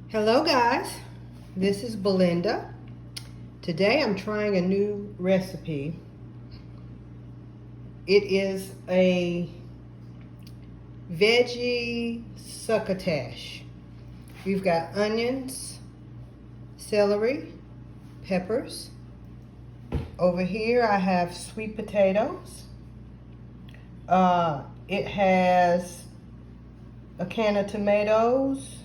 Hello guys, this is Belinda. Today I'm trying a new recipe. It is a veggie succotash. We've got onions, celery, peppers. Over here I have sweet potatoes. It has a can of tomatoes.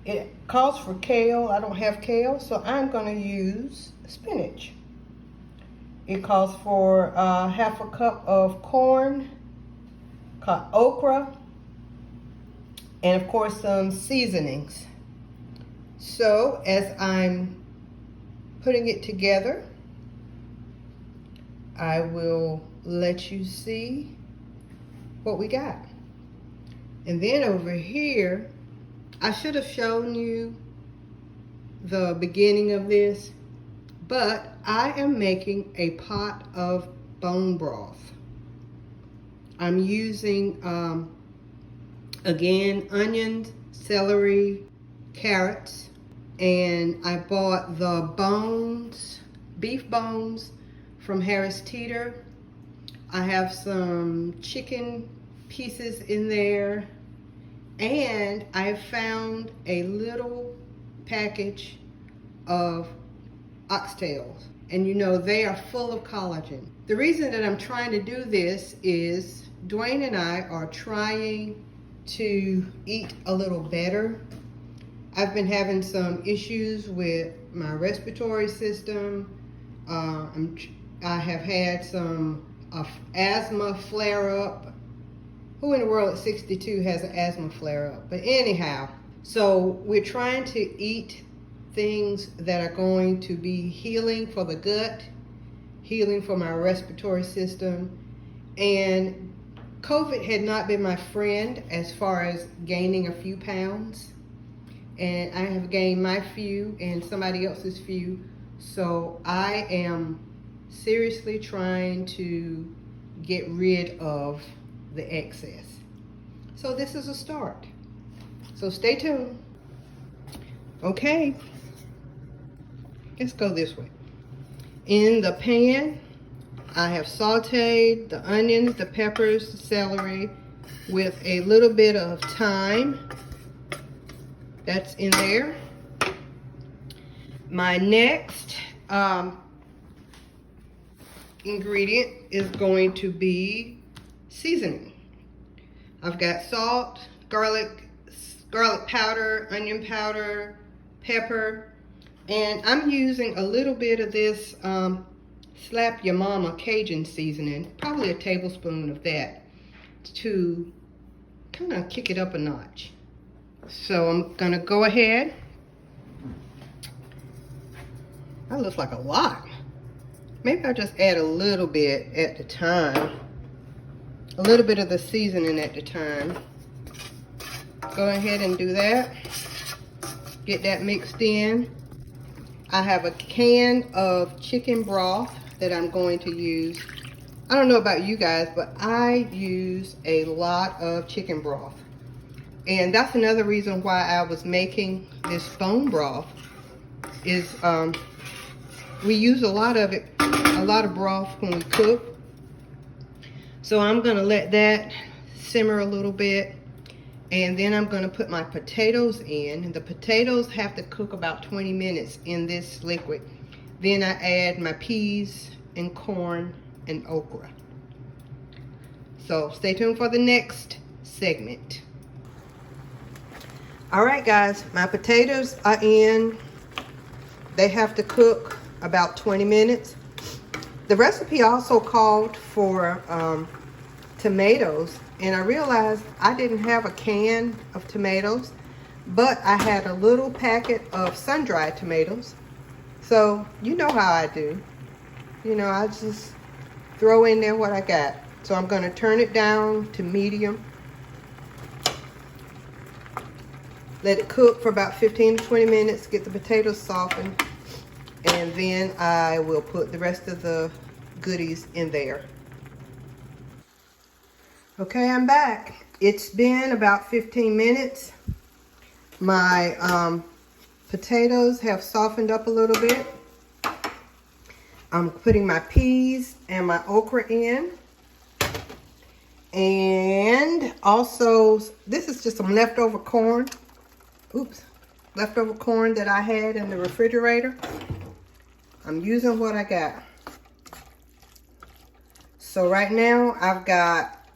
It calls for kale. I don't have kale, so I'm going to use spinach. It calls for half a cup of corn, okra, and of course some seasonings. So as I'm putting it together, I will let you see what we got. And then over here, I should have shown you the beginning of this, but I am making a pot of bone broth. I'm using, again, onions, celery, carrots, and I bought the bones, beef bones from Harris Teeter. I have some chicken pieces in there. And I found a little package of oxtails. And you know, they are full of collagen. The reason that I'm trying to do this is Dwayne and I are trying to eat a little better. I've been having some issues with my respiratory system. I have had some asthma flare up. Who in the world at 62 has an asthma flare up? But anyhow, so we're trying to eat things that are going to be healing for the gut, healing for my respiratory system. And COVID had not been my friend as far as gaining a few pounds. And I have gained my few and somebody else's few. So I am seriously trying to get rid of the excess. So this is a start. So stay tuned. Okay, let's go this way. In the pan, I have sauteed the onions, the peppers, the celery with a little bit of thyme. That's in there. My next ingredient is going to be seasoning. I've got salt, garlic powder, onion powder, pepper, and I'm using a little bit of this Slap Your Mama Cajun seasoning, probably a tablespoon of that, to kind of kick it up a notch. So I'm gonna go ahead. That looks like a lot. Maybe I'll just add a little bit at the time. A little bit of the seasoning at the time. Go ahead and do that. Get that mixed in. I have a can of chicken broth that I'm going to use. I don't know about you guys, but I use a lot of chicken broth. And that's another reason why I was making this bone broth is we use a lot of it, a lot of broth when we cook. So I'm gonna let that simmer a little bit, and then I'm gonna put my potatoes in. The potatoes have to cook about 20 minutes in this liquid. Then I add my peas and corn and okra. So stay tuned for the next segment. All right guys, my potatoes are in. They have to cook about 20 minutes. The recipe also called for tomatoes, and I realized I didn't have a can of tomatoes, but I had a little packet of sun-dried tomatoes. So you know how I do. You know, I just throw in there what I got. So I'm gonna turn it down to medium. Let it cook for about 15 to 20 minutes, get the potatoes softened, and then I will put the rest of the goodies in there. Okay, I'm back. It's been about 15 minutes. My potatoes have softened up a little bit. I'm putting my peas and my okra in. And also, this is just some leftover corn. Oops. Leftover corn that I had in the refrigerator. I'm using what I got. So right now, I've got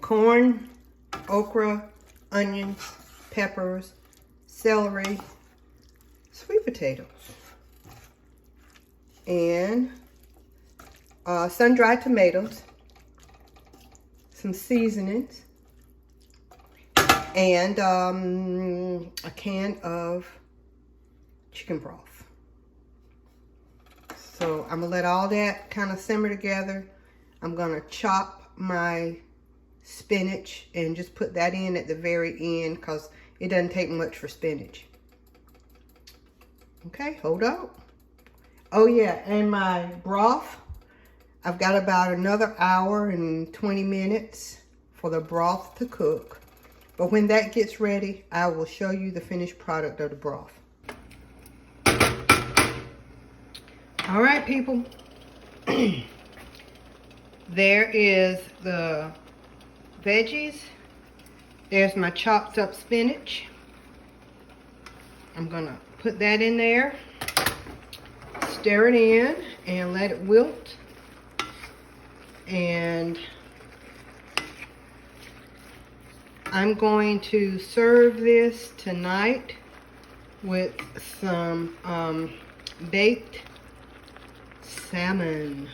corn, okra, onions, peppers, celery, sweet potatoes, and sun-dried tomatoes, some seasonings, and a can of chicken broth. So I'm gonna let all that kind of simmer together. I'm gonna chop my spinach and just put that in at the very end because it doesn't take much for spinach. Okay, hold on. Oh yeah, and my broth, I've got about another hour and 20 minutes for the broth to cook. But when that gets ready, I will show you the finished product of the broth. All right, people. There is the veggies. There's my chopped up spinach. I'm gonna put that in there, stir it in, and let it wilt. And I'm going to serve this tonight with some baked salmon.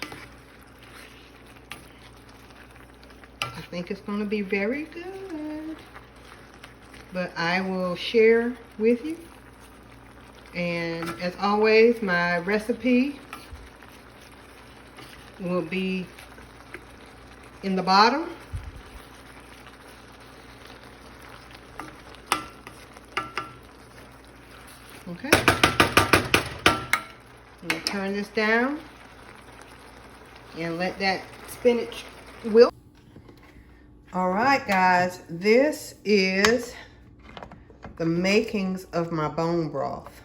I think it's going to be very good, but I will share with you. And as always, my recipe will be in the bottom. Okay. I'm going to turn this down and let that spinach wilt. All right, guys, this is the makings of my bone broth.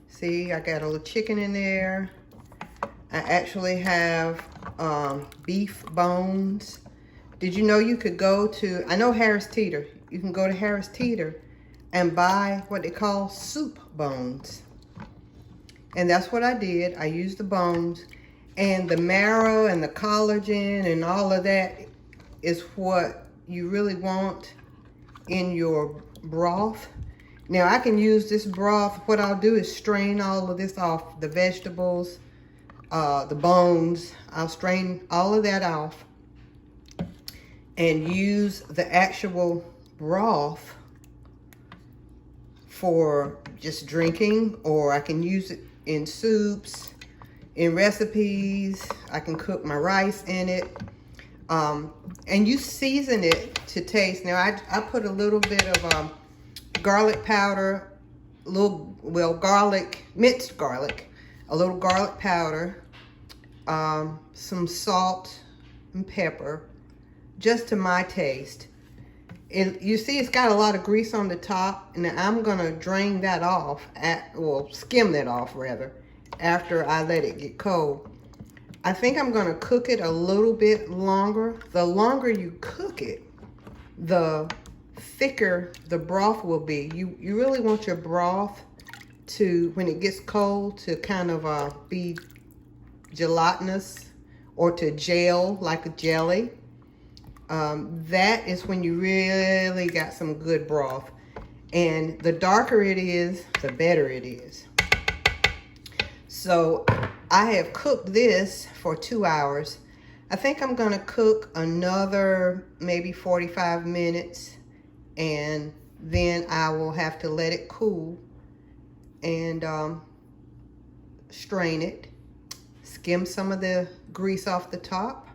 See, I got a little chicken in there. I actually have beef bones. Did you know you could go to, I know Harris Teeter, you can go to Harris Teeter and buy what they call soup bones. And that's what I did. I used the bones, and the marrow and the collagen and all of that is what you really want in your broth. Now I can use this broth. What I'll do is strain all of this off, the vegetables, the bones. I'll strain all of that off and use the actual broth for just drinking, or I can use it in soups, in recipes. I can cook my rice in it. And you season it to taste. Now I put a little bit of garlic powder, garlic, minced garlic, a little garlic powder, some salt and pepper, just to my taste. You see it's got a lot of grease on the top, and I'm gonna drain that off, skim that off rather, after I let it get cold. I think I'm gonna cook it a little bit longer. The longer you cook it, the thicker the broth will be. You really want your broth to, when it gets cold, to kind of be gelatinous or to gel like a jelly. That is when you really got some good broth. And the darker it is, the better it is. So I have cooked this for 2 hours. I think I'm gonna cook another maybe 45 minutes, and then I will have to let it cool and strain it, skim some of the grease off the top,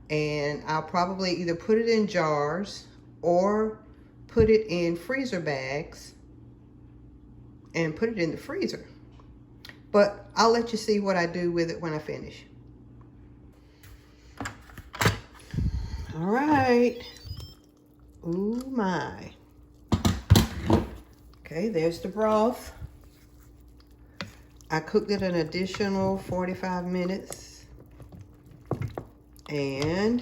and I'll probably either put it in jars or put it in freezer bags and put it in the freezer. But I'll let you see what I do with it when I finish. All right. Ooh my. Okay, there's the broth. I cooked it an additional 45 minutes. And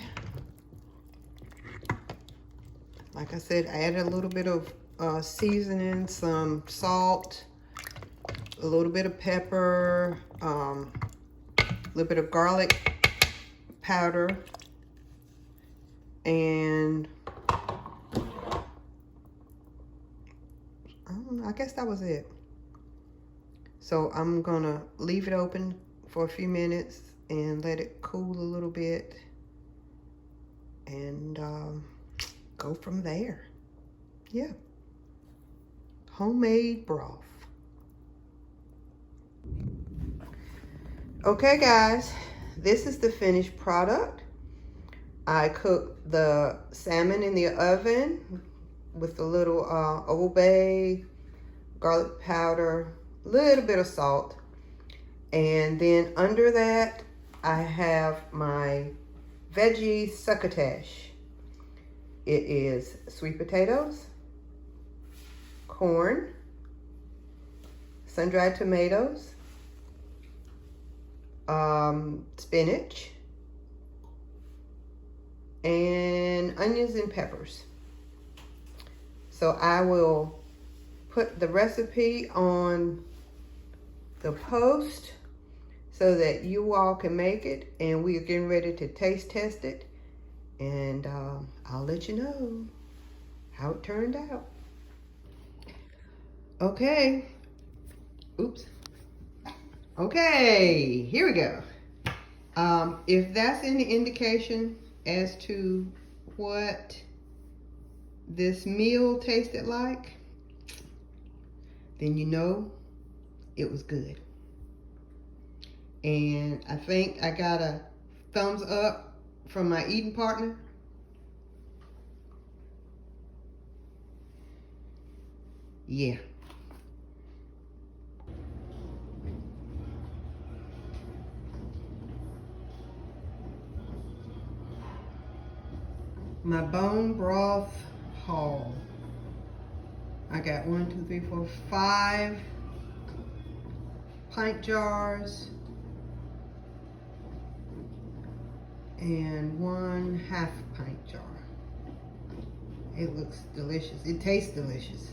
like I said, I added a little bit of seasoning, some salt, a little bit of pepper, a little bit of garlic powder, and I guess that was it. So I'm gonna leave it open for a few minutes and let it cool a little bit, and go from there. Yeah, homemade broth. Okay guys, this is the finished product. I cooked the salmon in the oven with a little Old Bay, garlic powder, a little bit of salt. And then under that, I have my Veggie Succotash. It is sweet potatoes, corn, sun-dried tomatoes, spinach, and onions and peppers. So I will put the recipe on the post so that you all can make it, and we are getting ready to taste test it, and I'll let you know how it turned out. Okay. Oops. Okay, here we go. If that's any indication as to what this meal tasted like, then you know it was good. And I think I got a thumbs up from my eating partner. Yeah. My bone broth haul. I got 1, 2, 3, 4, 5 pint jars and 1 half pint jar. It looks delicious. It tastes delicious.